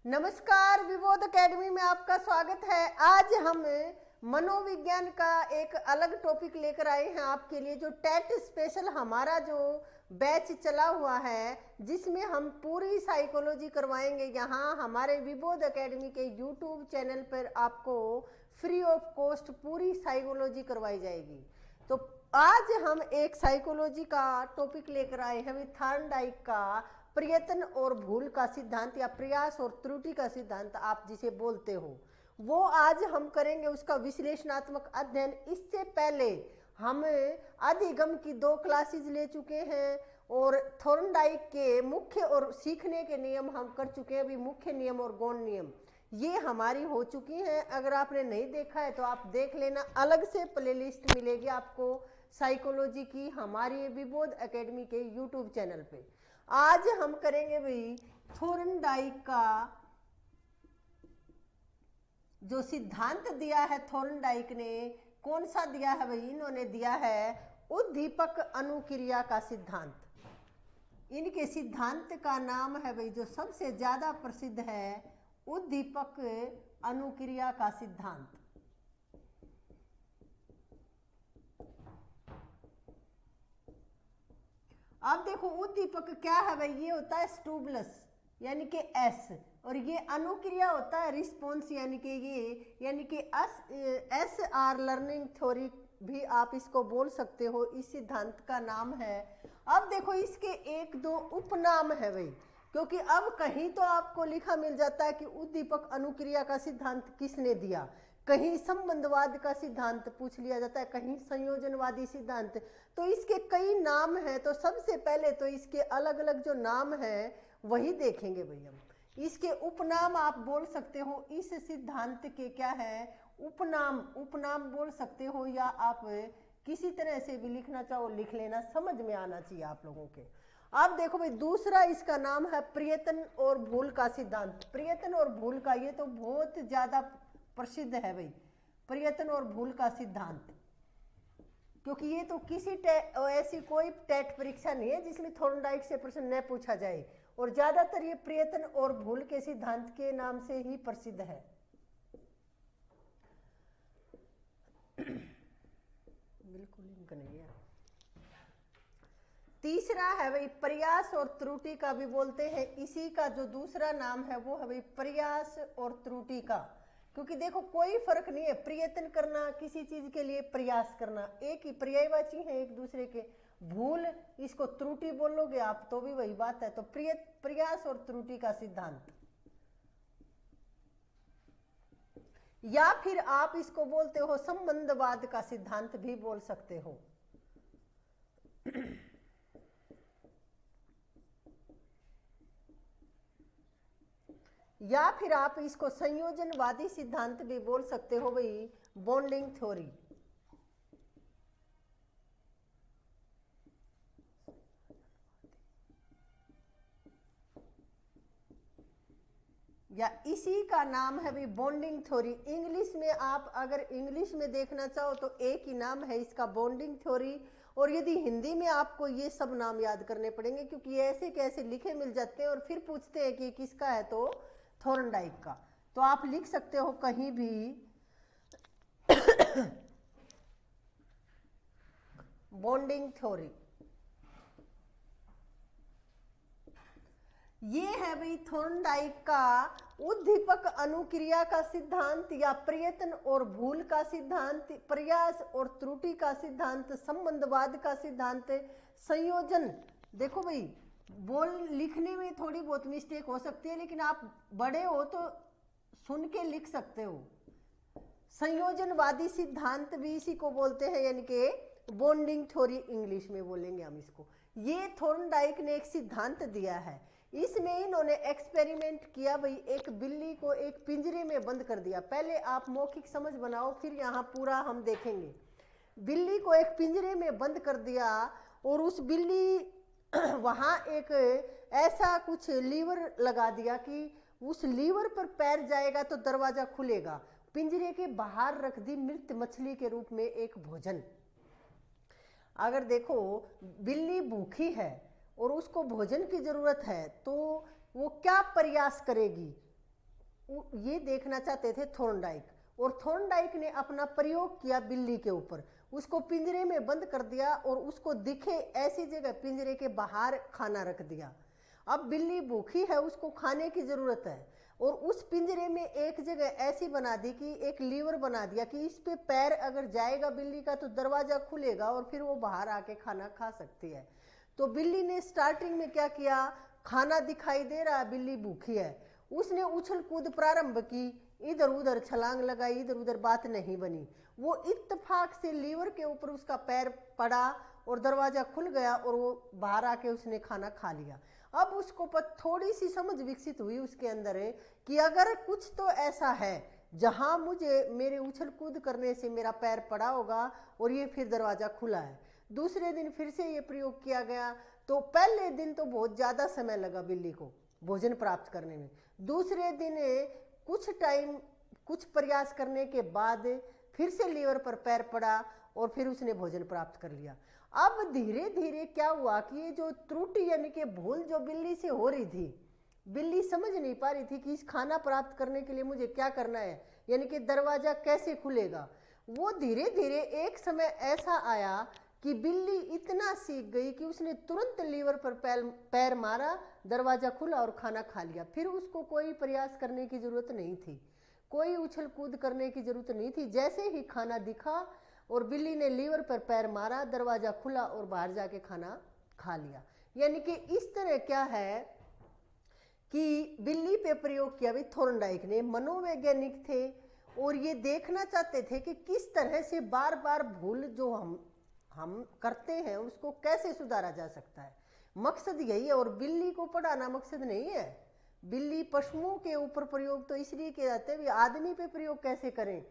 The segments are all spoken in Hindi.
नमस्कार, विबोध एकेडमी में आपका स्वागत है। आज हम मनोविज्ञान का एक अलग टॉपिक लेकर आए हैं आपके लिए, जो टेट स्पेशल हमारा जो बैच चला हुआ है, जिसमें हम पूरी साइकोलॉजी करवाएंगे। यहाँ हमारे विबोध एकेडमी के यूट्यूब चैनल पर आपको फ्री ऑफ कॉस्ट पूरी साइकोलॉजी करवाई जाएगी। तो आज हम एक साइकोलॉजी का टॉपिक लेकर आए हैं, थॉर्नडाइक का प्रयत्न और भूल का सिद्धांत या प्रयास और त्रुटि का सिद्धांत आप जिसे बोलते हो, वो आज हम करेंगे उसका विश्लेषणात्मक अध्ययन। इससे पहले हम अधिगम की 2 क्लासेस ले चुके हैं और थॉर्नडाइक के मुख्य और सीखने के नियम हम कर चुके हैं। अभी मुख्य नियम और गौण नियम ये हमारी हो चुकी हैं। अगर आपने नहीं देखा है तो आप देख लेना, अलग से प्लेलिस्ट मिलेगी आपको साइकोलॉजी की हमारी विबोध एकेडमी के यूट्यूब चैनल पे। आज हम करेंगे भाई थॉर्नडाइक का जो सिद्धांत दिया है। थॉर्नडाइक ने कौन सा दिया है भाई? इन्होंने दिया है उद्दीपक अनुक्रिया का सिद्धांत। इनके सिद्धांत का नाम है भाई, जो सबसे ज्यादा प्रसिद्ध है, उद्दीपक अनुक्रिया का सिद्धांत। अब देखो उद्दीपक क्या है भाई, ये होता है स्टिमुलस यानी कि एस, और ये अनुक्रिया होता है रिस्पॉन्स यानी कि एस आर लर्निंग थ्योरी भी आप इसको बोल सकते हो। इस सिद्धांत का नाम है। अब देखो इसके 1-2 उपनाम है भाई, क्योंकि अब कहीं तो आपको लिखा मिल जाता है कि उद्दीपक अनुक्रिया का सिद्धांत किसने दिया, कहीं संबंधवाद का सिद्धांत पूछ लिया जाता है, कहीं संयोजनवादी सिद्धांत। तो इसके कई नाम हैं। तो सबसे पहले तो इसके अलग अलग जो नाम हैं वही देखेंगे भाई हम। इसके उपनाम आप बोल सकते हो। इस सिद्धांत के क्या है उपनाम बोल सकते हो, या आप किसी तरह से भी लिखना चाहो लिख लेना, समझ में आना चाहिए आप लोगों के। अब देखो भाई, दूसरा इसका नाम है प्रयत्न और भूल का सिद्धांत। प्रयत्न और भूल का ये तो बहुत ज्यादा प्रसिद्ध है भाई, प्रयत्न और भूल का सिद्धांत, क्योंकि ये तो किसी ऐसी कोई टेट परीक्षा नहीं है जिसमें थॉर्नडाइक से प्रश्न न पूछा जाए, और ज्यादातर ये प्रयत्न और भूल के सिद्धांत के नाम से ही प्रसिद्ध है। बिल्कुल लिंक नहीं है। तीसरा है भाई प्रयास और त्रुटि का भी बोलते हैं। इसी का जो दूसरा नाम है वो है भाई प्रयास और त्रुटि का, क्योंकि देखो कोई फर्क नहीं है प्रयत्न करना, किसी चीज के लिए प्रयास करना, एक ही पर्यायवाची है एक दूसरे के। भूल इसको त्रुटि बोलोगे आप तो भी वही बात है। तो प्रयास और त्रुटि का सिद्धांत, या फिर आप इसको बोलते हो संबंधवाद का सिद्धांत भी बोल सकते हो। या फिर आप इसको संयोजनवादी सिद्धांत भी बोल सकते हो भाई, बॉन्डिंग थ्योरी। या इसी का नाम है भाई बॉन्डिंग थ्योरी। इंग्लिश में आप अगर इंग्लिश में देखना चाहो तो एक ही नाम है इसका, बॉन्डिंग थ्योरी। और यदि हिंदी में आपको ये सब नाम याद करने पड़ेंगे, क्योंकि ऐसे कैसे लिखे मिल जाते हैं और फिर पूछते हैं कि किसका है, तो थॉर्नडाइक का। तो आप लिख सकते हो कहीं भी बॉन्डिंग थ्योरी। ये है भाई थॉर्नडाइक का उद्दीपक अनुक्रिया का सिद्धांत, या प्रयत्न और भूल का सिद्धांत, प्रयास और त्रुटि का सिद्धांत, संबंधवाद का सिद्धांत, संयोजन। देखो भाई बोल लिखने में थोड़ी बहुत मिस्टेक हो सकती है, लेकिन आप बड़े हो तो सुन के लिख सकते हो। संयोजनवादी सिद्धांत भी इसी को बोलते हैं, यानी कि बॉन्डिंग थ्योरी इंग्लिश में बोलेंगे हम इसको। ये थॉर्नडाइक ने एक सिद्धांत दिया है। इसमें इन्होंने एक्सपेरिमेंट किया भाई, एक बिल्ली को एक पिंजरे में बंद कर दिया। पहले आप मौखिक समझ बनाओ, फिर यहाँ पूरा हम देखेंगे। बिल्ली को एक पिंजरे में बंद कर दिया, और उस बिल्ली वहां एक ऐसा कुछ लीवर लगा दिया कि उस लीवर पर पैर जाएगा तो दरवाजा खुलेगा। पिंजरे के बाहर रख दी मृत मछली के रूप में एक भोजन। अगर देखो बिल्ली भूखी है और उसको भोजन की जरूरत है, तो वो क्या प्रयास करेगी? ये देखना चाहते थे थॉर्नडाइक, और थॉर्नडाइक ने अपना प्रयोग किया बिल्ली के ऊपर, उसको पिंजरे में बंद कर दिया और उसको दिखे ऐसी जगह पिंजरे के बाहर खाना रख दिया। अब बिल्ली भूखी है, उसको खाने की जरूरत है, और उस पिंजरे में एक जगह ऐसी बना दी कि एक लीवर बना दिया कि इस पे पैर अगर जाएगा बिल्ली का तो दरवाजा खुलेगा और फिर वो बाहर आके खाना खा सकती है। तो बिल्ली ने स्टार्टिंग में क्या किया, खाना दिखाई दे रहा है, बिल्ली भूखी है, उसने उछल कूद प्रारंभ की, इधर उधर छलांग लगाई, इधर उधर, बात नहीं बनी। वो इत्तेफाक से लीवर के ऊपर उसका पैर पड़ा और दरवाजा खुल गया और वो बाहर आके उसने खाना खा लिया। अब उसको थोड़ी सी समझ विकसित हुई उसके अंदर है कि अगर कुछ तो ऐसा है जहां मुझे मेरे उछल कूद करने से मेरा पैर पड़ा होगा और ये फिर दरवाजा खुला है। दूसरे दिन फिर से ये प्रयोग किया गया, तो पहले दिन तो बहुत ज्यादा समय लगा बिल्ली को भोजन प्राप्त करने में। दूसरे दिन कुछ टाइम, कुछ प्रयास करने के बाद फिर से लीवर पर पैर पड़ा और फिर उसने भोजन प्राप्त कर लिया। अब धीरे धीरे क्या हुआ कि ये जो त्रुटि यानी कि भूल जो बिल्ली से हो रही थी, बिल्ली समझ नहीं पा रही थी कि इस खाना प्राप्त करने के लिए मुझे क्या करना है, यानी कि दरवाजा कैसे खुलेगा। वो धीरे धीरे एक समय ऐसा आया कि बिल्ली इतना सीख गई कि उसने तुरंत लीवर पर पैर मारा, दरवाजा खुला और खाना खा लिया। फिर उसको कोई प्रयास करने की जरूरत नहीं थी, कोई उछल कूद करने की जरूरत नहीं थी। जैसे ही खाना दिखा और बिल्ली ने लीवर पर पैर मारा, दरवाजा खुला और बाहर जाके खाना खा लिया। यानी कि इस तरह क्या है कि बिल्ली पे प्रयोग किया भी थॉर्नडाइक ने, मनोवैज्ञानिक थे और ये देखना चाहते थे कि किस तरह से बार बार भूल जो हम करते हैं उसको कैसे सुधारा जा सकता है। मकसद यही है, और बिल्ली को पढ़ाना मकसद नहीं है। बिल्ली पशुओं के ऊपर प्रयोग तो इसलिए किए जाते हैं, आदमी पे प्रयोग कैसे करें।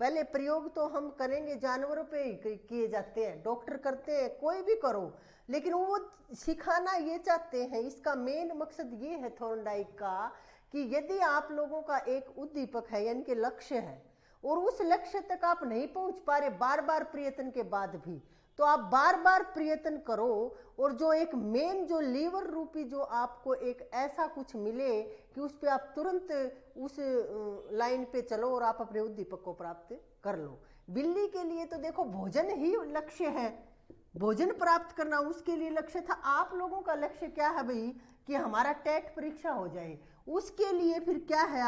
पहले प्रयोग तो हम करेंगे जानवरों पे ही किए जाते हैं, डॉक्टर करते हैं, कोई भी करो, लेकिन वो सिखाना ये चाहते हैं। इसका मेन मकसद ये है थॉर्नडाइक का कि यदि आप लोगों का एक उद्दीपक है यानी कि लक्ष्य है और उस लक्ष्य तक आप नहीं पहुंच पा रहे बार बार प्रयत्न के बाद भी, तो आप बार बार प्रयत्न करो और जो एक मेन जो लीवर रूपी जो आपको एक ऐसा कुछ मिले कि उस पे आप तुरंत उस लाइन पे चलो और आप अपने उद्दीपक को प्राप्त कर लो। बिल्ली के लिए तो देखो भोजन ही लक्ष्य है, भोजन प्राप्त करना उसके लिए लक्ष्य था। आप लोगों का लक्ष्य क्या है भाई कि हमारा टेट परीक्षा हो जाए, उसके लिए फिर क्या है,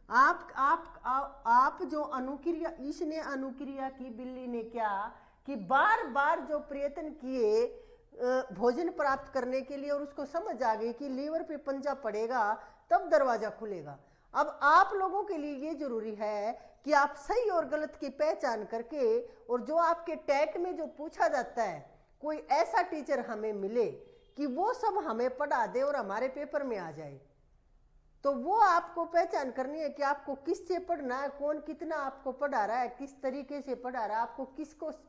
आप जो अनुक्रिया, इसने अनुक्रिया की, बिल्ली ने क्या कि बार बार जो प्रयत्न किए भोजन प्राप्त करने के लिए, और उसको समझ आ गई कि लीवर पे पंजा पड़ेगा तब दरवाजा खुलेगा। अब आप लोगों के लिए ये जरूरी है कि आप सही और गलत की पहचान करके, और जो आपके टेट में जो पूछा जाता है, कोई ऐसा टीचर हमें मिले कि वो सब हमें पढ़ा दे और हमारे पेपर में आ जाए। तो वो आपको पहचान करनी है कि आपको किससे पढ़ना है, कौन कितना आपको पढ़ा रहा है, किस तरीके से पढ़ा रहा है, आपको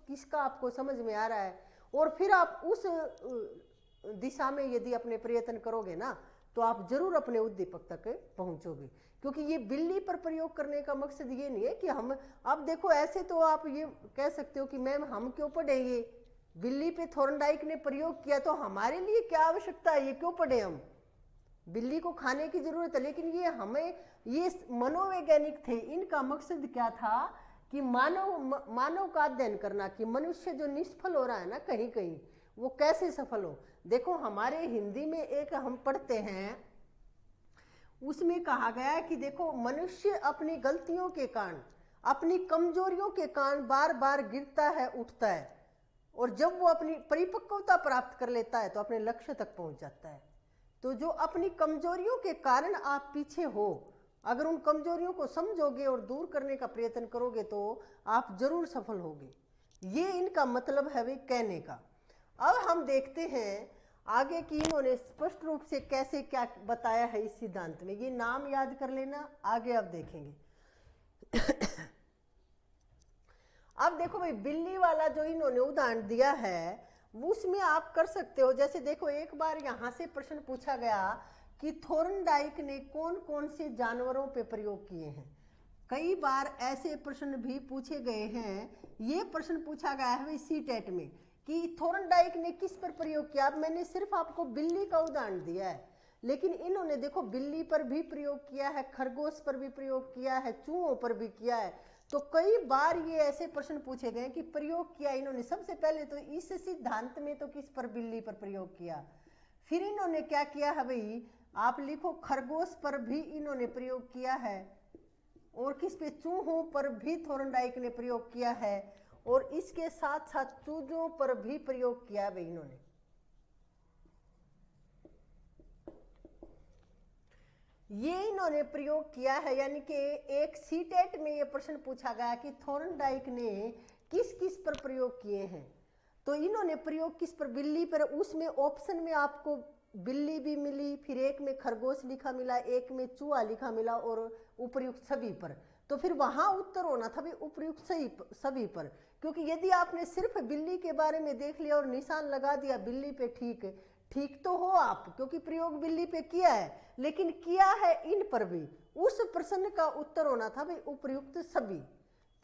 किसका आपको समझ में आ रहा है, और फिर आप उस दिशा में यदि अपने प्रयत्न करोगे ना तो आप जरूर अपने उद्दीपक तक पहुंचोगे। क्योंकि ये बिल्ली पर प्रयोग करने का मकसद ये नहीं है कि हम, अब देखो ऐसे तो आप ये कह सकते हो कि मैम हम क्यों पढ़ेंगे, बिल्ली पे थॉर्नडाइक ने प्रयोग किया तो हमारे लिए क्या आवश्यकता है, ये क्यों पढ़े हम, बिल्ली को खाने की जरूरत है। लेकिन ये हमें, ये मनोवैज्ञानिक थे, इनका मकसद क्या था कि मानव का अध्ययन करना कि मनुष्य जो निष्फल हो रहा है ना कहीं कहीं, वो कैसे सफल हो। देखो हमारे हिंदी में एक हम पढ़ते हैं, उसमें कहा गया है कि देखो मनुष्य अपनी गलतियों के कारण, अपनी कमजोरियों के कारण बार बार गिरता है, उठता है, और जब वो अपनी परिपक्वता प्राप्त कर लेता है तो अपने लक्ष्य तक पहुंच जाता है। तो जो अपनी कमजोरियों के कारण आप पीछे हो, अगर उन कमजोरियों को समझोगे और दूर करने का प्रयत्न करोगे तो आप जरूर सफल होगे। ये इनका मतलब है वे कहने का। अब हम देखते हैं आगे कि इन्होंने स्पष्ट रूप से कैसे क्या बताया है इस सिद्धांत में। ये नाम याद कर लेना, आगे आप देखेंगे। अब देखो भाई बिल्ली वाला जो इन्होंने उदाहरण दिया है उसमें आप कर सकते हो। जैसे देखो एक बार यहां से प्रश्न पूछा गया कि थॉर्नडाइक ने कौन कौन से जानवरों पे प्रयोग किए हैं। कई बार ऐसे प्रश्न भी पूछे गए हैं। ये प्रश्न पूछा गया है सी टेट में कि थॉर्नडाइक ने किस पर प्रयोग किया। अब मैंने सिर्फ आपको बिल्ली का उदाहरण दिया है, लेकिन इन्होंने देखो बिल्ली पर भी प्रयोग किया है, खरगोश पर भी प्रयोग किया है, चूहों पर भी किया है। तो कई बार ये ऐसे प्रश्न पूछे गए कि प्रयोग किया इन्होंने सबसे पहले तो इस सिद्धांत में तो किस पर, बिल्ली पर प्रयोग किया। फिर इन्होंने क्या किया है भाई, आप लिखो खरगोश पर भी इन्होंने प्रयोग किया है, और किस पे, चूहों पर भी थोर्नडाइक ने प्रयोग किया है, और इसके साथ साथ चूजों पर भी प्रयोग किया है भाई इन्होंने। ये इन्होंने प्रयोग किया है, यानी कि एक सीटेट में ये प्रश्न पूछा गया कि थोर्नडाइक ने किस किस पर प्रयोग किए हैं। तो इन्होंने प्रयोग किस पर, बिल्ली पर। उसमें ऑप्शन में आपको बिल्ली भी मिली, फिर एक में खरगोश लिखा मिला, एक में चूहा लिखा मिला, और उपर्युक्त सभी पर। तो फिर वहां उत्तर होना था भी उपर्युक्त सभी पर, क्योंकि यदि आपने सिर्फ बिल्ली के बारे में देख लिया और निशान लगा दिया बिल्ली पे, ठीक तो हो आप, क्योंकि प्रयोग बिल्ली पे किया है, लेकिन किया है इन पर भी, उस प्रश्न का उत्तर होना था भाई उपर्युक्त सभी।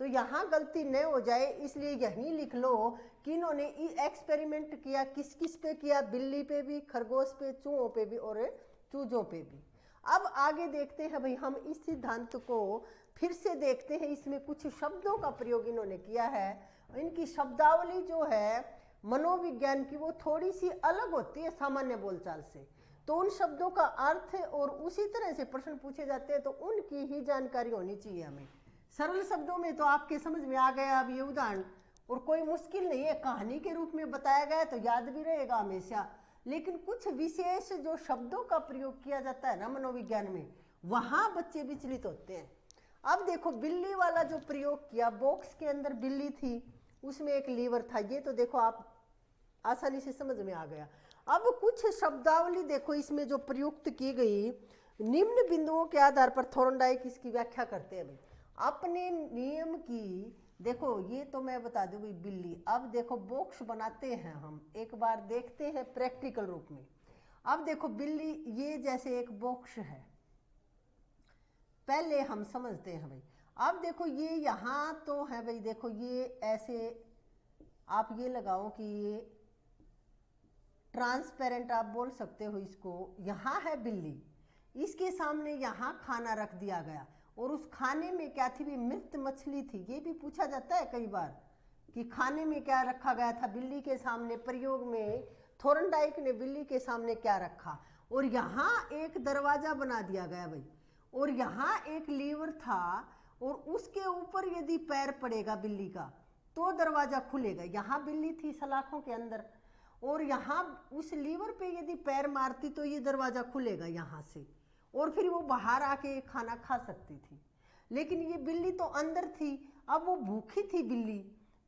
तो यहां गलती न हो जाए इसलिए यहीं लिख लो कि इन्होंने एक्सपेरिमेंट किया, किस किस पे किया, बिल्ली पे भी, खरगोश पे, चूहों पे भी और चूजों पे भी। अब आगे देखते हैं भाई, हम इस सिद्धांत को फिर से देखते हैं। इसमें कुछ शब्दों का प्रयोग इन्होंने किया है, इनकी शब्दावली जो है मनोविज्ञान की वो थोड़ी सी अलग होती है सामान्य बोलचाल से। तो उन शब्दों का अर्थ और उसी तरह से प्रश्न पूछे जाते हैं, तो उनकी ही जानकारी होनी चाहिए हमें। सरल शब्दों में तो आपके समझ में आ गया अब ये उदाहरण, और कोई मुश्किल नहीं है, कहानी के रूप में बताया गया तो याद भी रहेगा हमेशा। लेकिन कुछ विशेष जो शब्दों का प्रयोग किया जाता है ना मनोविज्ञान में, वहां बच्चे विचलित होते हैं। अब देखो बिल्ली वाला जो प्रयोग किया, बॉक्स के अंदर बिल्ली थी, उसमें एक लीवर था, ये तो देखो आप आसानी से समझ में आ गया। अब कुछ शब्दावली देखो इसमें जो प्रयुक्त की गई, निम्न बिंदुओं के आधार पर थोर्नडाइक इसकी व्याख्या करते हैं भाई अपने नियम की। देखो ये तो मैं बता दूं भाई बिल्ली। अब देखो बॉक्स बनाते हैं हम, एक बार देखते हैं प्रैक्टिकल रूप में। अब देखो बिल्ली, ये जैसे एक बॉक्स है, पहले हम समझते हैं भाई। अब देखो ये यहाँ तो है भाई, देखो ये ऐसे आप ये लगाओ कि ये ट्रांसपेरेंट आप बोल सकते हो इसको। यहाँ है बिल्ली, इसके सामने यहाँ खाना रख दिया गया, और उस खाने में क्या थी भी, मृत मछली थी। ये भी पूछा जाता है कई बार कि खाने में क्या रखा गया था बिल्ली के सामने, प्रयोग में थोर्नडाइक ने बिल्ली के सामने क्या रखा। और यहाँ एक दरवाजा बना दिया गया भाई, और यहाँ एक लीवर था, और उसके ऊपर यदि पैर पड़ेगा बिल्ली का तो दरवाजा खुलेगा। यहाँ बिल्ली थी सलाखों के अंदर, और यहाँ उस लीवर पे यदि पैर मारती तो ये दरवाजा खुलेगा यहाँ से, और फिर वो बाहर आके खाना खा सकती थी। लेकिन ये बिल्ली तो अंदर थी, अब वो भूखी थी बिल्ली,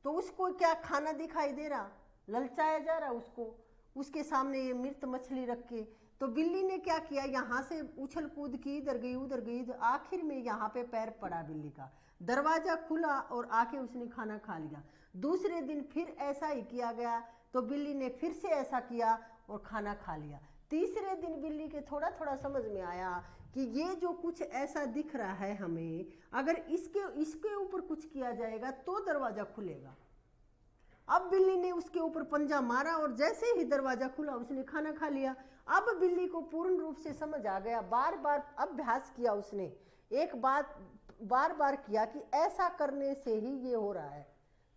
तो उसको क्या खाना दिखाई दे रहा, ललचाया जा रहा उसको, उसके सामने ये मृत मछली रख के। तो बिल्ली ने क्या किया, यहाँ से उछल कूद की, इधर गई उधर गई, आखिर में यहाँ पे पैर पड़ा बिल्ली का, दरवाजा खुला और आके उसने खाना खा लिया। दूसरे दिन फिर ऐसा ही किया गया, तो बिल्ली ने फिर से ऐसा किया और खाना खा लिया। तीसरे दिन बिल्ली के थोड़ा थोड़ा समझ में आया कि ये जो कुछ ऐसा दिख रहा है हमें, अगर इसके ऊपर कुछ किया जाएगा तो दरवाजा खुलेगा। अब बिल्ली ने उसके ऊपर पंजा मारा, और जैसे ही दरवाजा खुला उसने खाना खा लिया। अब बिल्ली को पूर्ण रूप से समझ आ गया, बार बार अभ्यास किया उसने, एक बात बार बार किया कि ऐसा करने से ही ये हो रहा है।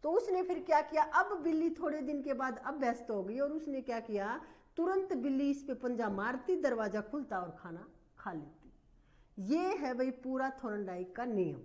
तो उसने फिर क्या किया, अब बिल्ली थोड़े दिन के बाद अभ्यस्त हो गई, और उसने क्या किया, तुरंत बिल्ली इस पे पंजा मारती, दरवाजा खुलता और खाना खा लेती। ये है भाई पूरा थोर्नडाइक का नियम।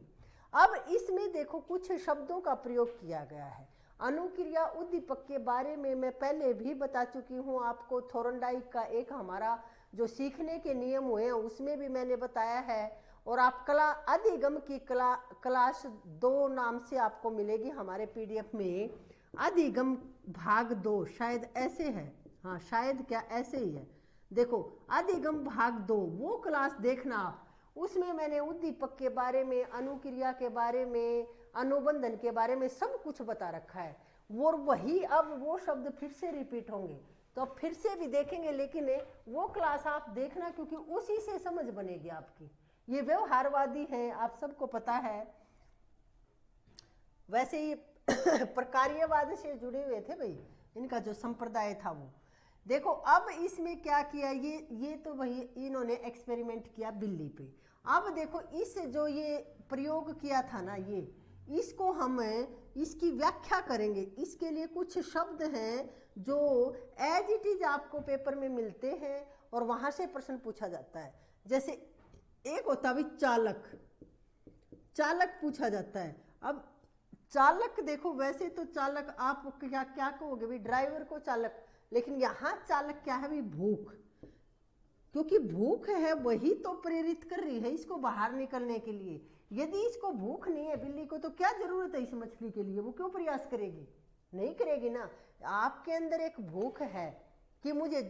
अब इसमें देखो कुछ शब्दों का प्रयोग किया गया है। अनुक्रिया उद्दीपक के बारे में मैं पहले भी बता चुकी हूँ आपको। थोर्नडाइक का एक हमारा जो सीखने के नियम हुए हैं उसमें भी मैंने बताया है, और आप कला अधिगम की क्लास 2 नाम से आपको मिलेगी हमारे पीडीएफ में। अधिगम भाग 2 शायद ऐसे है, हाँ शायद क्या ऐसे ही है। देखो अधिगम भाग 2 वो क्लास देखना आप, उसमें मैंने उद्दीपक के बारे में, अनुक्रिया के बारे में, अनुबंधन के बारे में सब कुछ बता रखा है। और वही अब वो शब्द फिर से रिपीट होंगे, तो अब फिर से भी देखेंगे, लेकिन वो क्लास आप देखना, क्योंकि उसी से समझ बनेगी आपकी। ये व्यवहारवादी हैं, आप सबको पता है। वैसे ये प्रकार्यवाद से जुड़े हुए थे भाई, इनका जो संप्रदाय था वो। देखो अब इसमें क्या किया, ये तो भाई इन्होंने एक्सपेरिमेंट किया बिल्ली पे। अब देखो इस जो ये प्रयोग किया था ना, ये इसको हम इसकी व्याख्या करेंगे। इसके लिए कुछ शब्द हैं जो एज इट इज आपको पेपर में मिलते हैं और वहां से प्रश्न पूछा जाता है। जैसे एक होता है चालक, चालक पूछा जाता है। अब चालक देखो, वैसे तो चालक आप क्या क्या कहोगे भाई, ड्राइवर को चालक, लेकिन यहां चालक क्या है भाई, भूख। क्योंकि भूख है वही तो प्रेरित कर रही है इसको बाहर निकलने के लिए। यदि इसको भूख नहीं है बिल्ली को, तो क्या जरूरत है इस मछली के लिए, वो क्यों प्रयास करेगी, नहीं करेगी ना। आपके अंदर एक भूख है कि मुझे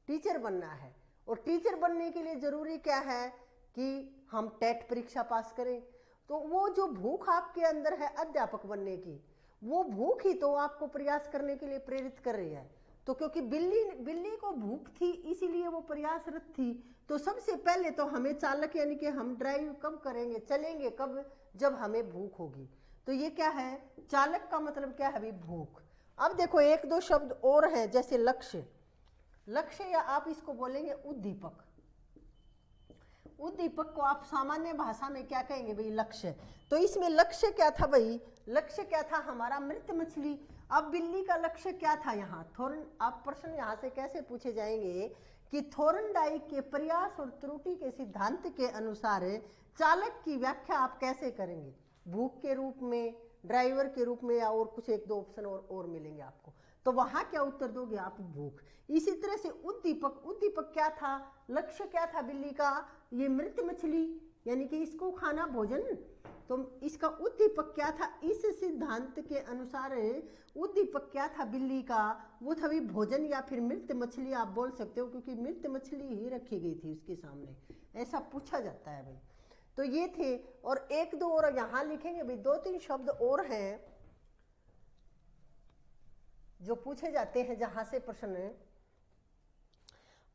टीचर बनना है, और टीचर बनने के लिए जरूरी क्या है कि हम टेट परीक्षा पास करें। तो वो जो भूख आपके अंदर है अध्यापक बनने की, वो भूख ही तो आपको प्रयास करने के लिए प्रेरित कर रही है। तो क्योंकि बिल्ली को भूख थी इसीलिए वो प्रयासरत थी। तो सबसे पहले तो हमें चालक यानी कि हम ड्राइव कब करेंगे, चलेंगे कब, जब हमें भूख होगी। तो ये क्या है, चालक का मतलब क्या है भाई, भूख। अब देखो एक दो शब्द और हैं, जैसे लक्ष्य, लक्ष्य या आप इसको बोलेंगे उद्दीपक। उद्दीपक को आप सामान्य भाषा में क्या कहेंगे भाई, लक्ष्य। तो इसमें लक्ष्य क्या था भाई, लक्ष्य क्या था हमारा, मृत मछली। अब बिल्ली का लक्ष्य क्या था यहाँ, आप प्रश्न यहाँ से कैसे पूछे जाएंगे कि थोर्नडाइक के प्रयास और त्रुटि के सिद्धांत के अनुसार चालक की व्याख्या आप कैसे करेंगे, भूख के रूप में, ड्राइवर के रूप में, या और कुछ एक दो ऑप्शन और मिलेंगे आपको। तो वहां क्या उत्तर दोगे आप, भूख। इसी तरह से उद्दीपक, उद्दीपक क्या था, लक्ष्य क्या था बिल्ली का, ये मृत मछली यानी कि इसको खाना, भोजन। तो इसका उद्दीपक क्या था, इस सिद्धांत के अनुसार उद्दीपक क्या था बिल्ली का, वो था भी भोजन या फिर मृत मछली आप बोल सकते हो, क्योंकि मृत मछली ही रखी गई थी उसके सामने, ऐसा पूछा जाता है भाई। तो ये थे, और एक दो और यहां लिखेंगे भाई, दो तीन शब्द और हैं जो पूछे जाते हैं जहां से प्रश्न।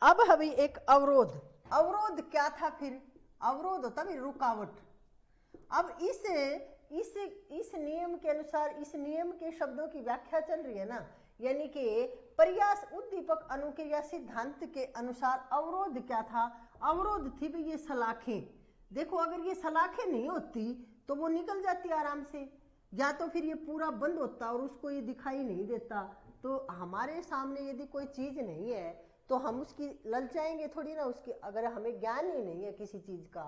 अब अभी एक अवरोध, अवरोध क्या था फिर, अवरोध होता है रुकावट। अब इस नियम के अनुसार, इस नियम के शब्दों की व्याख्या चल रही है ना, यानी कि प्रयास उद्दीपक अनुक्रिया सिद्धांत के अनुसार अवरोध क्या था, अवरोध थी भी ये सलाखें। देखो अगर ये सलाखें नहीं होती तो वो निकल जाती आराम से, या तो फिर ये पूरा बंद होता और उसको ये दिखाई नहीं देता। तो हमारे सामने यदि कोई चीज नहीं है तो हम उसकी ललचाएंगे थोड़ी ना, उसकी अगर हमें ज्ञान ही नहीं है किसी चीज का,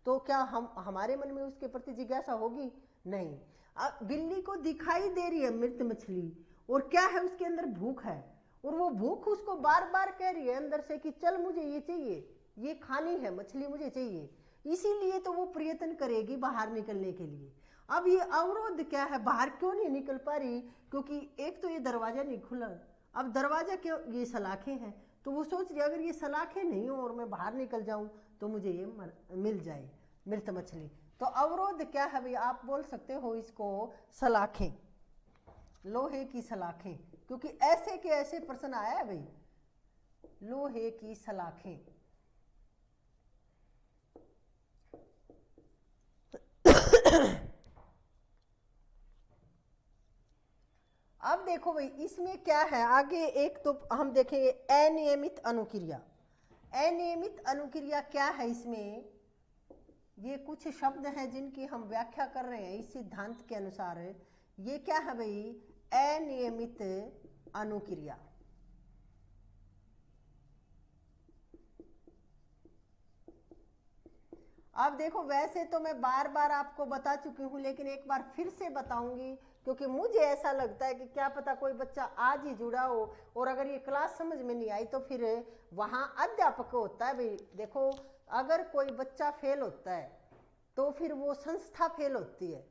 तो क्या हम हमारे मन में उसके प्रति जिज्ञासा होगी, नहीं। बिल्ली को दिखाई दे रही है मृत मछली, और क्या है उसके अंदर भूख है, और वो भूख उसको बार बार कह रही है अंदर से कि चल मुझे ये चाहिए, ये खानी है मछली मुझे चाहिए, इसीलिए तो वो प्रयत्न करेगी बाहर निकलने के लिए। अब ये अवरोध क्या है, बाहर क्यों नहीं निकल पा रही, क्योंकि एक तो ये दरवाजा नहीं खुला। अब दरवाजा क्यों, ये सलाखें हैं, तो वो सोच रही अगर ये सलाखें नहीं हो और मैं बाहर निकल जाऊं तो मुझे ये मिल जाए मृत मछली। तो अवरोध क्या है भाई, आप बोल सकते हो इसको सलाखें, लोहे की सलाखें, क्योंकि ऐसे के ऐसे प्रश्न आया है भाई, लोहे की सलाखें। अब देखो भाई इसमें क्या है आगे, एक तो हम देखेंगे अनियमित अनुक्रिया। अनियमित अनुक्रिया क्या है, इसमें ये कुछ शब्द हैं जिनकी हम व्याख्या कर रहे हैं इस सिद्धांत के अनुसार। ये क्या है भाई, अनियमित अनुक्रिया। अब देखो वैसे तो मैं बार बार आपको बता चुकी हूं, लेकिन एक बार फिर से बताऊंगी, क्योंकि मुझे ऐसा लगता है कि क्या पता कोई बच्चा आज ही जुड़ा हो और अगर ये क्लास समझ में नहीं आई तो फिर वहां अध्यापक होता है भाई। देखो अगर कोई बच्चा फेल होता है तो फिर वो संस्था फेल होती है,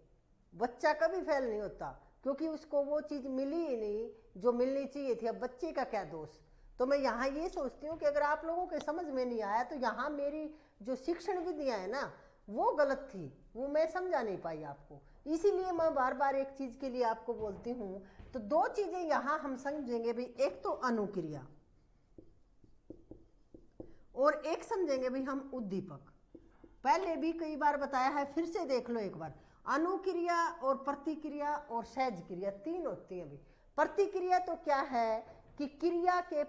बच्चा कभी फेल नहीं होता, क्योंकि उसको वो चीज मिली ही नहीं जो मिलनी चाहिए थी। अब बच्चे का क्या दोष। तो मैं यहाँ ये सोचती हूँ कि अगर आप लोगों के समझ में नहीं आया तो यहाँ मेरी जो शिक्षण विधियाँ है ना वो गलत थी, वो मैं समझा नहीं पाई आपको, इसीलिए मैं बार बार एक चीज के लिए आपको बोलती हूँ। तो दो चीजें यहाँ हम समझेंगे भाई, एक तो अनुक्रिया और एक समझेंगे भाई हम उद्दीपक। पहले भी कई बार बताया है, फिर से देख लो एक बार। अनुक्रिया और प्रतिक्रिया और सहज क्रिया तीन होती है भाई। प्रतिक्रिया तो क्या है कि क्रिया के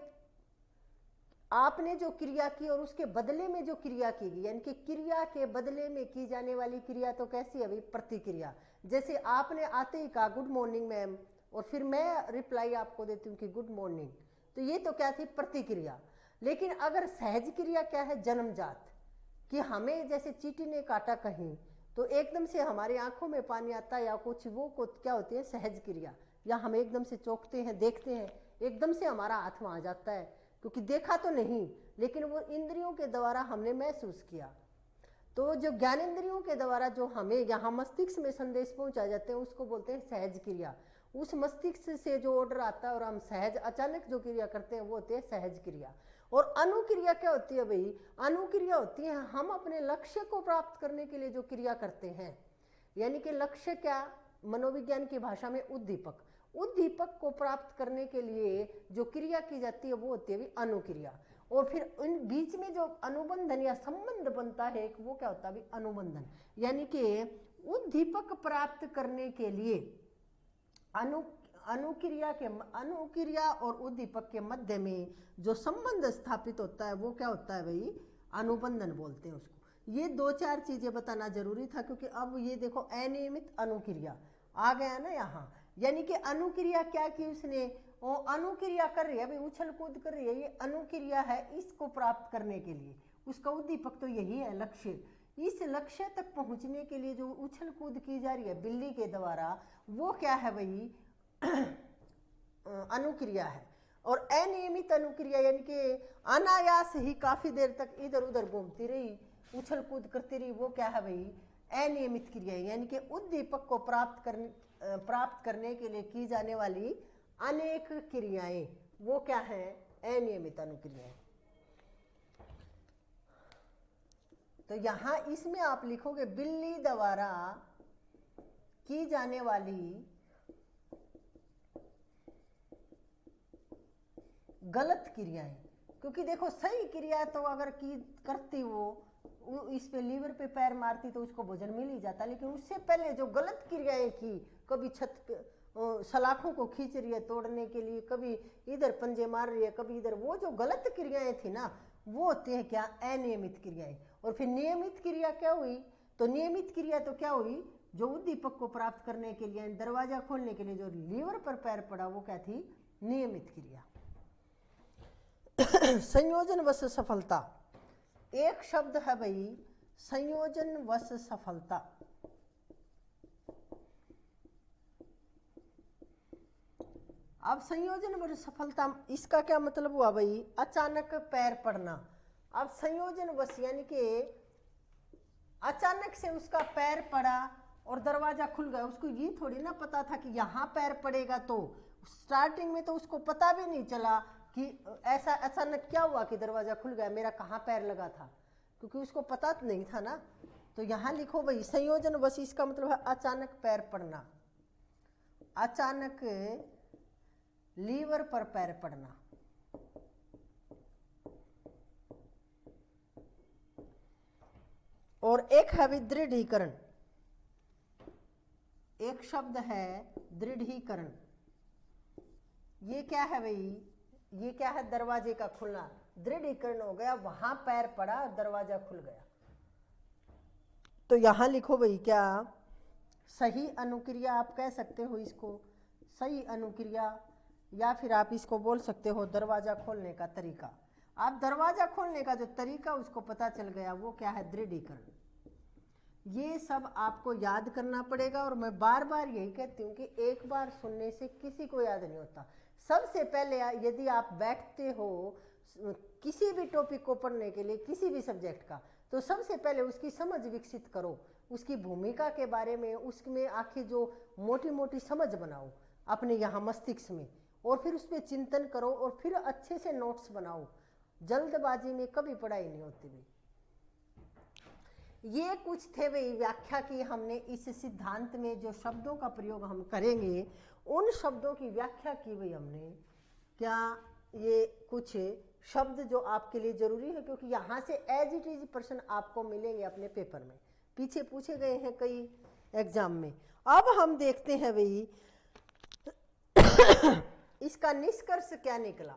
आपने जो क्रिया की और उसके बदले में जो क्रिया की गई, यानी कि क्रिया के बदले में की जाने वाली क्रिया तो कैसी है भाई, प्रतिक्रिया। जैसे आपने आते ही कहा गुड मॉर्निंग मैम, और फिर मैं रिप्लाई आपको देती हूँ कि गुड मॉर्निंग, तो ये तो क्या थी, प्रतिक्रिया। लेकिन अगर सहज क्रिया क्या है, जन्मजात, कि हमें जैसे चींटी ने काटा कहीं तो एकदम से हमारी आंखों में पानी आता है या कुछ, वो क्या होती है, सहज क्रिया। या हम एकदम से चौंकते हैं, देखते हैं, एकदम से हमारा हाथ वहाँ आ जाता है, क्योंकि देखा तो नहीं लेकिन वो इंद्रियों के द्वारा हमने महसूस किया। तो जो ज्ञानेंद्रियों के द्वारा जो हमें यहाँ मस्तिष्क में संदेश पहुंचाए जाते हैं उसको बोलते हैं सहज क्रिया। उस मस्तिष्क से जो ऑर्डर आता है और हम सहज अचानक जो क्रिया करते हैं वो होती है सहज क्रिया। और अनुक्रिया क्या होती है भाई, अनुक्रिया होती है हम अपने लक्ष्य को प्राप्त करने के लिए जो क्रिया करते हैं, यानी कि लक्ष्य क्या, मनोविज्ञान की भाषा में उद्दीपक, उद्दीपक को प्राप्त करने के लिए जो क्रिया की जाती है वो होती है अनुक्रिया। और फिर इन बीच में जो अनुबंधन या संबंध बनता है वो क्या होता है, अनुबंधन। यानी कि उद्दीपक प्राप्त करने के लिए अनुक्रिया और उद्दीपक के मध्य में जो संबंध स्थापित होता है वो क्या होता है भाई, अनुबंधन बोलते हैं उसको। ये दो चार चीजें बताना जरूरी था, क्योंकि अब ये देखो अनियमित अनुक्रिया आ गया ना यहाँ। यानी कि अनुक्रिया क्या की उसने, वो अनुक्रिया कर रही है भाई, उछल कूद कर रही है, ये अनुक्रिया है इसको प्राप्त करने के लिए। उसका उद्दीपक तो यही है लक्ष्य। इस लक्ष्य तक पहुंचने के लिए जो उछल कूद की जा रही है बिल्ली के द्वारा, वो क्या है भाई, अनुक्रिया है। और अनियमित अनुक्रिया यानी कि अनायास ही काफी देर तक इधर उधर घूमती रही, उछल कूद करती रही, वो क्या है भाई, अनियमित क्रिया। यानी कि उद्दीपक को प्राप्त करने के लिए की जाने वाली अनेक क्रियाएं, वो क्या है, अनियमित अनुक्रियाएं। तो यहां इसमें आप लिखोगे बिल्ली द्वारा की जाने वाली गलत क्रियाएं, क्योंकि देखो सही क्रिया तो अगर की करती वो इस पे लीवर पे पैर मारती तो उसको भोजन मिल ही जाता, लेकिन उससे पहले जो गलत क्रियाएं की, कभी छत पे सलाखों को खींच रही है तोड़ने के लिए, कभी इधर पंजे मार रही है, कभी इधर, वो जो गलत क्रियाएं थी ना वो होती है क्या, अनियमित क्रियाएं। और फिर नियमित क्रिया क्या हुई, तो नियमित क्रिया तो क्या हुई, जो उद्दीपक को प्राप्त करने के लिए दरवाजा खोलने के लिए जो लीवर पर पैर पड़ा वो क्या थी, नियमित क्रिया। संयोजनवश सफलता, एक शब्द है भाई संयोजनवश सफलता। अब संयोजनवश सफलता इसका क्या मतलब हुआ भाई, अचानक पैर पड़ना। अब संयोजनवश यानी कि अचानक से उसका पैर पड़ा और दरवाजा खुल गया, उसको ये थोड़ी ना पता था कि यहाँ पैर पड़ेगा। तो स्टार्टिंग में तो उसको पता भी नहीं चला कि ऐसा अचानक क्या हुआ कि दरवाजा खुल गया, मेरा कहाँ पैर लगा था, क्योंकि उसको पता नहीं था ना। तो यहाँ लिखो भाई संयोजनवश, इसका मतलब है अचानक पैर पड़ना, अचानक लीवर पर पैर पड़ना। और एक है दृढ़ीकरण, एक शब्द है दृढ़ीकरण। ये क्या है भाई, ये क्या है, दरवाजे का खुलना, दृढ़ीकरण हो गया, वहां पैर पड़ा और दरवाजा खुल गया। तो यहां लिखो भाई क्या, सही अनुक्रिया आप कह सकते हो इसको, सही अनुक्रिया, या फिर आप इसको बोल सकते हो दरवाजा खोलने का तरीका। आप दरवाजा खोलने का जो तरीका उसको पता चल गया, वो क्या है, दृढ़ीकरण। ये सब आपको याद करना पड़ेगा। और मैं बार बार यही कहती हूँ कि एक बार सुनने से किसी को याद नहीं होता। सबसे पहले यदि आप बैठते हो किसी भी टॉपिक को पढ़ने के लिए, किसी भी सब्जेक्ट का, तो सबसे पहले उसकी समझ विकसित करो, उसकी भूमिका के बारे में, उसमें आखिर जो मोटी मोटी समझ बनाओ अपने यहाँ मस्तिष्क में, और फिर उस पर चिंतन करो और फिर अच्छे से नोट्स बनाओ। जल्दबाजी में कभी पढ़ाई नहीं होती भाई। ये कुछ थे भाई व्याख्या की हमने इस सिद्धांत में, जो शब्दों का प्रयोग हम करेंगे उन शब्दों की व्याख्या की भाई हमने। क्या ये कुछ शब्द जो आपके लिए जरूरी है, क्योंकि यहाँ से एज इट इज प्रश्न आपको मिलेंगे अपने पेपर में, पीछे पूछे गए हैं कई एग्जाम में। अब हम देखते हैं भाई इसका निष्कर्ष क्या निकला।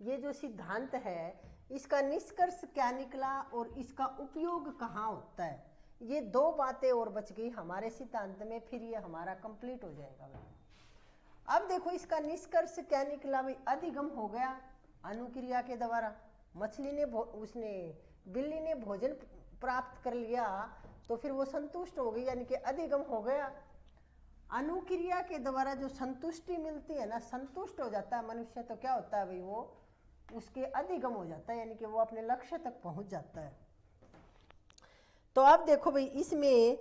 ये जो सिद्धांत है इसका निष्कर्ष क्या निकला और इसका उपयोग कहाँ होता है। ये दो बातें और बच गई हमारे सिद्धांत में, फिर ये हमारा कंप्लीट हो जाएगा भाई। अब देखो इसका निष्कर्ष क्या निकला भाई, अधिगम हो गया अनुक्रिया के द्वारा, मछली ने बिल्ली ने भोजन प्राप्त कर लिया तो फिर वो संतुष्ट हो गई, यानी कि अधिगम हो गया। अनुक्रिया के द्वारा जो संतुष्टि मिलती है ना, संतुष्ट हो जाता है मनुष्य, तो क्या होता है भाई, वो उसके अधिगम हो जाता है, यानी कि वो अपने लक्ष्य तक पहुंच जाता है। तो आप देखो भाई इसमें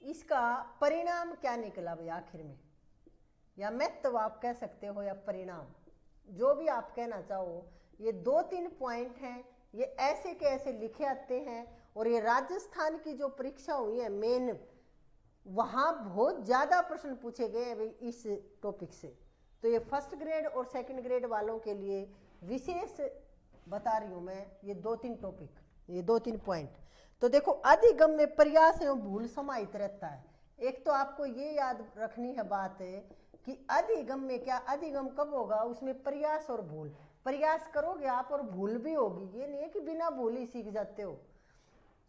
इसका परिणाम क्या निकला भाई आखिर में, या महत्व आप कह सकते हो या परिणाम, जो भी आप कहना चाहो। ये 2-3 पॉइंट हैं, ये ऐसे के ऐसे लिखे आते हैं, और ये राजस्थान की जो परीक्षा हुई है मेन, वहां बहुत ज्यादा प्रश्न पूछे गए हैं भाई इस टॉपिक से। तो ये फर्स्ट ग्रेड और सेकंड ग्रेड वालों के लिए विशेष बता रही हूं मैं, ये 2-3 टॉपिक, ये 2-3 पॉइंट। तो देखो अधिगम में प्रयास एवं भूल समाहित रहता है। एक तो आपको ये याद रखनी है बात है कि अधिगम में क्या, अधिगम कब होगा, उसमें प्रयास और भूल, प्रयास करोगे आप और भूल भी होगी, ये नहीं है कि बिना भूल ही सीख जाते हो।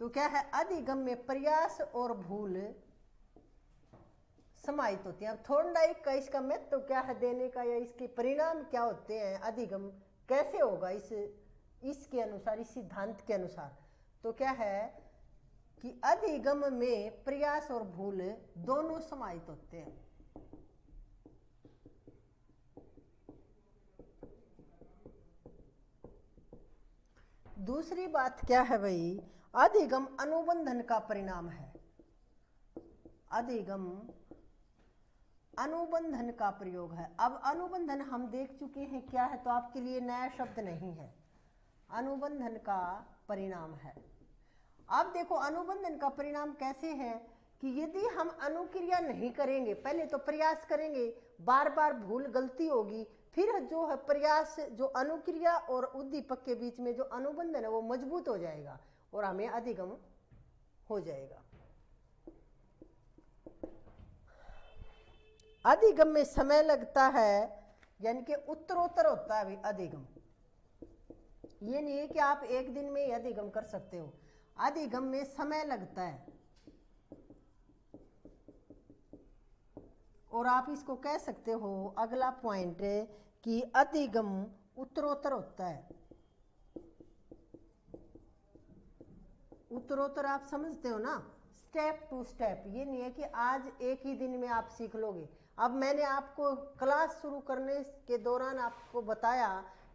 तो क्या है, अधिगम में प्रयास और भूल समाहित होती है। अब थॉर्नडाइक का इसका महत्व क्या है देने का, या इसके परिणाम क्या होते हैं, अधिगम कैसे होगा इसके अनुसार, इस सिद्धांत के अनुसार। तो क्या है कि अधिगम में प्रयास और भूल दोनों समाहित होते हैं। दूसरी बात क्या है भाई, अधिगम अनुबंधन का परिणाम है। अधिगम अनुबंधन का प्रयोग है। अब अनुबंधन हम देख चुके हैं क्या है, तो आपके लिए नया शब्द नहीं है, अनुबंधन का परिणाम है। अब देखो अनुबंधन का परिणाम कैसे है कि यदि हम अनुक्रिया नहीं करेंगे, पहले तो प्रयास करेंगे, बार बार भूल गलती होगी, फिर जो है प्रयास, जो अनुक्रिया और उद्दीपक के बीच में जो अनुबंधन है वो मजबूत हो जाएगा और हमें अधिगम हो जाएगा। अधिगम में समय लगता है, यानी कि उत्तरोत्तर होता है अधिगम। ये नहीं है कि आप एक दिन में ही अधिगम कर सकते हो, अधिगम में समय लगता है। और आप इसको कह सकते हो, अगला पॉइंट कि अधिगम उत्तरोत्तर होता है। उत्तरोत्तर आप समझते हो ना, स्टेप टू स्टेप। ये नहीं है कि आज एक ही दिन में आप सीख लोगे। अब मैंने आपको क्लास शुरू करने के दौरान आपको बताया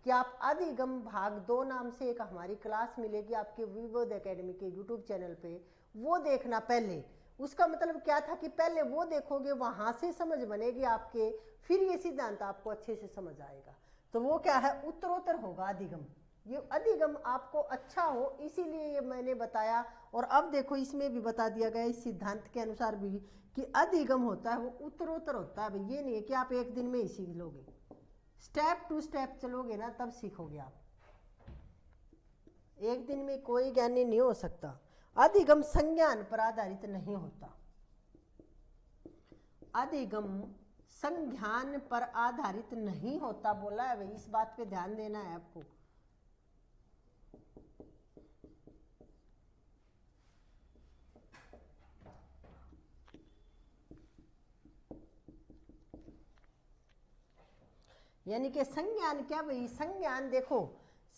कि आप अधिगम भाग 2 नाम से एक हमारी क्लास मिलेगी आपके विविध एकेडमी के यूट्यूब चैनल पे, वो देखना पहले। उसका मतलब क्या था कि पहले वो देखोगे, वहां से समझ बनेगी आपके, फिर ये सिद्धांत आपको अच्छे से समझ आएगा। तो वो क्या है, उत्तरोत्तर होगा अधिगम। ये अधिगम आपको अच्छा हो इसीलिए ये मैंने बताया। और अब देखो इसमें भी बता दिया गया इस सिद्धांत के अनुसार भी कि अधिगम होता है वो उत्तरोत्तर होता है। ये नहीं है कि आप एक दिन में ही सीख लोगे, स्टेप टू स्टेप चलोगे ना तब सीखोगे आप। एक दिन में कोई ज्ञानी नहीं हो सकता। अधिगम संज्ञान पर आधारित नहीं होता। अधिगम संज्ञान पर आधारित नहीं होता बोला है भाई, इस बात पे ध्यान देना है आपको। यानी कि संज्ञान क्या भाई, संज्ञान देखो,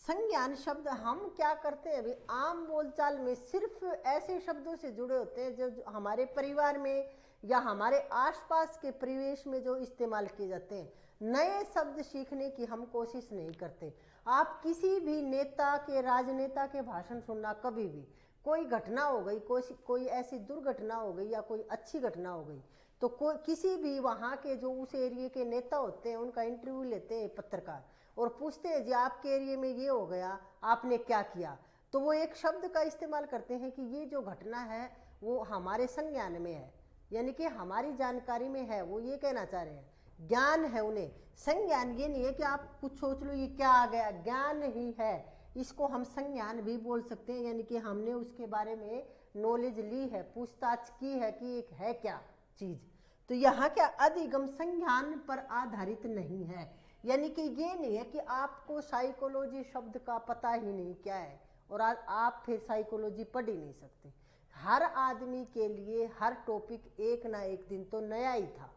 संज्ञान शब्द हम क्या करते हैं भाई, आम बोलचाल में सिर्फ ऐसे शब्दों से जुड़े होते हैं जो हमारे परिवार में या हमारे आसपास के परिवेश में जो इस्तेमाल किए जाते हैं। नए शब्द सीखने की हम कोशिश नहीं करते। आप किसी भी नेता के, राजनेता के भाषण सुनना, कभी भी कोई घटना हो गई, कोई ऐसी दुर्घटना हो गई या कोई अच्छी घटना हो गई, तो कोई किसी भी वहाँ के जो उस एरिया के नेता होते हैं उनका इंटरव्यू लेते हैं पत्रकार और पूछते हैं जी आपके एरिया में ये हो गया, आपने क्या किया। तो वो एक शब्द का इस्तेमाल करते हैं कि ये जो घटना है वो हमारे संज्ञान में है, यानी कि हमारी जानकारी में है, वो ये कहना चाह रहे हैं, ज्ञान है उन्हें। संज्ञान ये नहीं है कि आप कुछ सोच लो ये क्या आ गया, ज्ञान ही है, इसको हम संज्ञान भी बोल सकते हैं। यानी कि हमने उसके बारे में नॉलेज ली है, पूछताछ की है कि एक है क्या चीज। तो यहाँ क्या, अधिगम संज्ञान पर आधारित नहीं है। यानी कि ये नहीं है कि आपको साइकोलॉजी शब्द का पता ही नहीं क्या है और आप फिर साइकोलॉजी पढ़ ही नहीं सकते। हर आदमी के लिए हर टॉपिक एक ना एक दिन तो नया ही था।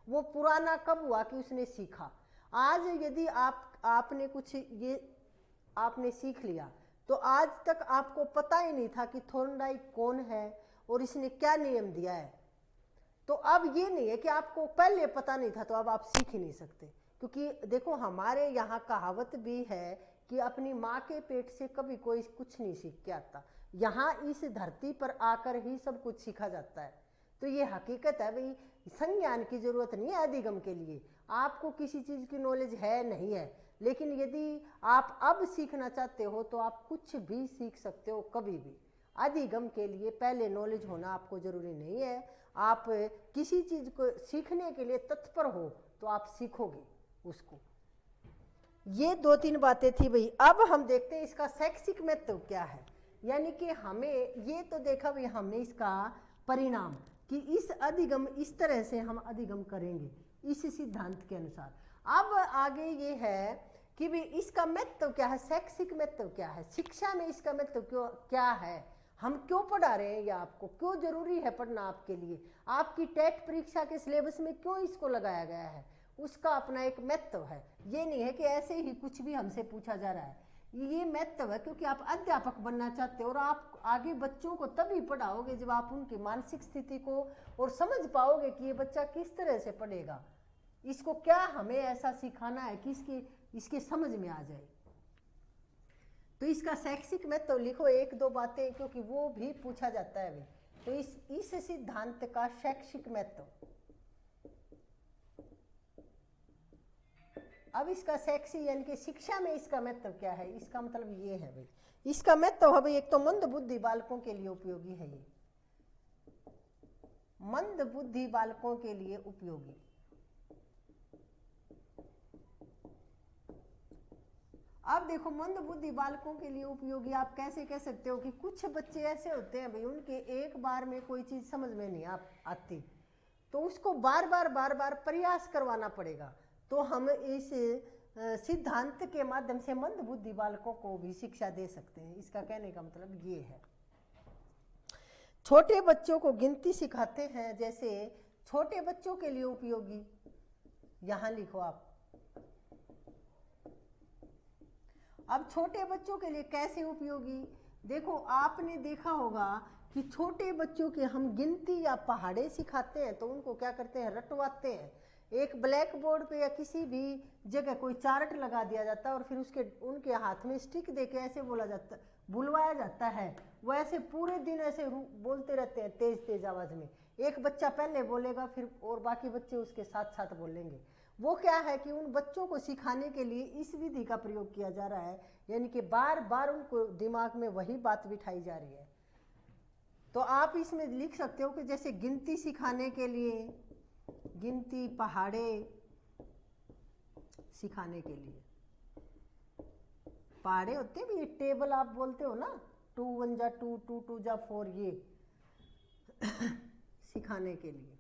वो पुराना कब हुआ कि उसने सीखा। आज यदि आपने कुछ ये आपने सीख लिया तो आज तक आपको पता ही नहीं था कि थॉर्नडाइक कौन है और इसने क्या नियम दिया है। तो अब ये नहीं है कि आपको पहले पता नहीं था तो अब आप सीख ही नहीं सकते, क्योंकि देखो हमारे यहाँ कहावत भी है कि अपनी माँ के पेट से कभी कोई कुछ नहीं सीख के आता, यहाँ इस धरती पर आकर ही सब कुछ सीखा जाता है। तो ये हकीकत है भाई, संज्ञान की जरूरत नहीं है अधिगम के लिए। आपको किसी चीज़ की नॉलेज है नहीं है, लेकिन यदि आप अब सीखना चाहते हो तो आप कुछ भी सीख सकते हो कभी भी। अधिगम के लिए पहले नॉलेज होना आपको जरूरी नहीं है। आप किसी चीज़ को सीखने के लिए तत्पर हो तो आप सीखोगे उसको। ये 2-3 बातें थी भाई। अब हम देखते हैं इसका शैक्षिक महत्व क्या है। यानी कि हमें ये तो देखा भाई हमने इसका परिणाम कि इस अधिगम इस तरह से हम अधिगम करेंगे इस सिद्धांत के अनुसार। अब आगे ये है कि भाई इसका महत्व क्या है, शैक्षिक महत्व क्या है, शिक्षा में इसका महत्व क्या है, हम क्यों पढ़ा रहे हैं, या आपको क्यों जरूरी है पढ़ना आपके लिए, आपकी टेट परीक्षा के सिलेबस में क्यों इसको लगाया गया है, उसका अपना एक महत्व है। ये नहीं है कि ऐसे ही कुछ भी हमसे पूछा जा रहा है, ये महत्व है क्योंकि आप अध्यापक बनना चाहते हो और आप आगे बच्चों को तभी पढ़ाओगे जब आप उनकी मानसिक स्थिति को और समझ पाओगे कि ये बच्चा किस तरह से पढ़ेगा, इसको क्या हमें ऐसा सिखाना है कि इसके समझ में आ जाए। तो इसका शैक्षिक महत्व लिखो 1-2 बातें, क्योंकि वो भी पूछा जाता है भाई। तो इस सिद्धांत का शैक्षिक महत्व, अब इसका शैक्षिक यानी कि शिक्षा में इसका महत्व क्या है, इसका मतलब ये है भाई, इसका महत्व है भाई एक तो मंद बुद्धि बालकों के लिए उपयोगी है। ये मंद बुद्धि बालकों के लिए उपयोगी। अब देखो मंद बुद्धि बालकों के लिए उपयोगी आप कैसे कह सकते हो कि कुछ बच्चे ऐसे होते हैं भाई उनके एक बार में कोई चीज़ समझ में नहीं आती, तो उसको बार बार प्रयास करवाना पड़ेगा। तो हम इस सिद्धांत के माध्यम से मंद बुद्धि बालकों को भी शिक्षा दे सकते हैं। इसका कहने का मतलब ये है। छोटे बच्चों को गिनती सिखाते हैं, जैसे छोटे बच्चों के लिए उपयोगी, यहां लिखो आप। अब छोटे बच्चों के लिए कैसे उपयोगी, देखो आपने देखा होगा कि छोटे बच्चों के हम गिनती या पहाड़े सिखाते हैं तो उनको क्या करते हैं, रटवाते हैं। एक ब्लैक बोर्ड पे या किसी भी जगह कोई चार्ट लगा दिया जाता है और फिर उनके हाथ में स्टिक देके ऐसे बुलवाया जाता है। वो ऐसे पूरे दिन ऐसे बोलते रहते हैं तेज तेज आवाज में। एक बच्चा पहले बोलेगा फिर और बाकी बच्चे उसके साथ साथ बोलेंगे। वो क्या है कि उन बच्चों को सिखाने के लिए इस विधि का प्रयोग किया जा रहा है, यानी कि बार बार उनको दिमाग में वही बात बिठाई जा रही है। तो आप इसमें लिख सकते हो कि जैसे गिनती सिखाने के लिए, गिनती पहाड़े सिखाने के लिए, पहाड़े होते हैं ये टेबल आप बोलते हो ना, 2 1 जा 2 2 2 जा 4, ये सिखाने के लिए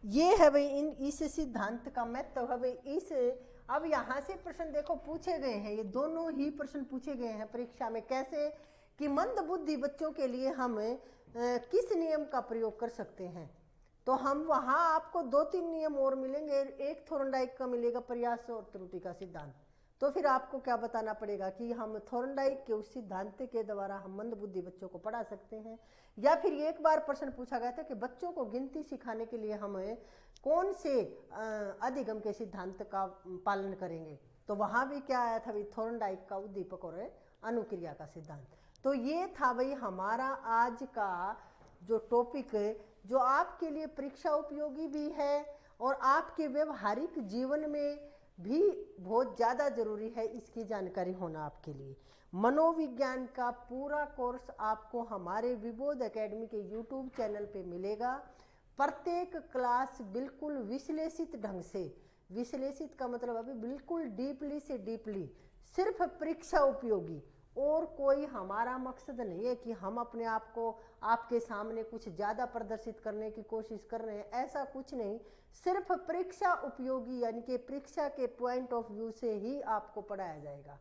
ये है भाई इस सिद्धांत का महत्व है भाई। अब यहाँ से प्रश्न देखो पूछे गए हैं, ये दोनों ही प्रश्न पूछे गए हैं परीक्षा में। कैसे कि मंद बुद्धि बच्चों के लिए हम किस नियम का प्रयोग कर सकते हैं। तो हम वहाँ आपको 2-3 नियम और मिलेंगे। एक थॉर्नडाइक का मिलेगा, प्रयास और त्रुटि का सिद्धांत। तो फिर आपको क्या बताना पड़ेगा कि हम थॉर्नडाइक के उस सिद्धांत के द्वारा हम मंद बुद्धि बच्चों को पढ़ा सकते हैं। या फिर एक बार प्रश्न पूछा गया था कि बच्चों को गिनती सिखाने के लिए हम कौन से अधिगम के सिद्धांत का पालन करेंगे। तो वहाँ भी क्या आया था भाई, थॉर्नडाइक का उद्दीपक और अनुक्रिया का सिद्धांत। तो ये था भाई हमारा आज का जो टॉपिक जो आपके लिए परीक्षा उपयोगी भी है और आपके व्यवहारिक जीवन में भी बहुत ज़्यादा जरूरी है इसकी जानकारी होना आपके लिए। मनोविज्ञान का पूरा कोर्स आपको हमारे विबोध एकेडमी के YouTube चैनल पे मिलेगा। प्रत्येक क्लास बिल्कुल विश्लेषित ढंग से, विश्लेषित का मतलब अभी बिल्कुल डीपली से डीपली, सिर्फ परीक्षा उपयोगी और कोई हमारा मकसद नहीं है कि हम अपने आप को आपके सामने कुछ ज़्यादा प्रदर्शित करने की कोशिश कर रहे हैं, ऐसा कुछ नहीं। सिर्फ परीक्षा उपयोगी यानी कि परीक्षा के पॉइंट ऑफ व्यू से ही आपको पढ़ाया जाएगा।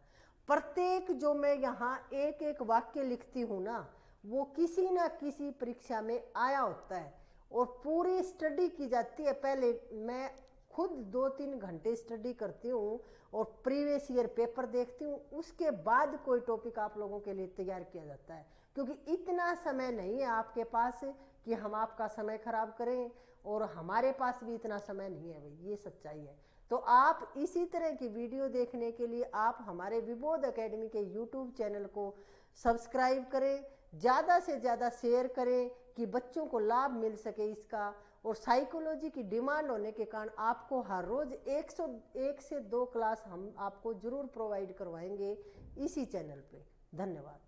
प्रत्येक जो मैं यहाँ एक एक वाक्य लिखती हूँ ना, वो किसी ना किसी परीक्षा में आया होता है और पूरी स्टडी की जाती है। पहले मैं खुद 2-3 घंटे स्टडी करती हूँ और प्रीवियस ईयर पेपर देखती हूँ, उसके बाद कोई टॉपिक आप लोगों के लिए तैयार किया जाता है, क्योंकि इतना समय नहीं है आपके पास कि हम आपका समय खराब करें, और हमारे पास भी इतना समय नहीं है भाई, ये सच्चाई है। तो आप इसी तरह की वीडियो देखने के लिए आप हमारे विबोध एकेडमी के यूट्यूब चैनल को सब्सक्राइब करें, ज़्यादा से ज़्यादा शेयर करें कि बच्चों को लाभ मिल सके इसका। और साइकोलॉजी की डिमांड होने के कारण आपको हर रोज़ 101 से 2 क्लास हम आपको ज़रूर प्रोवाइड करवाएंगे इसी चैनल पे। धन्यवाद।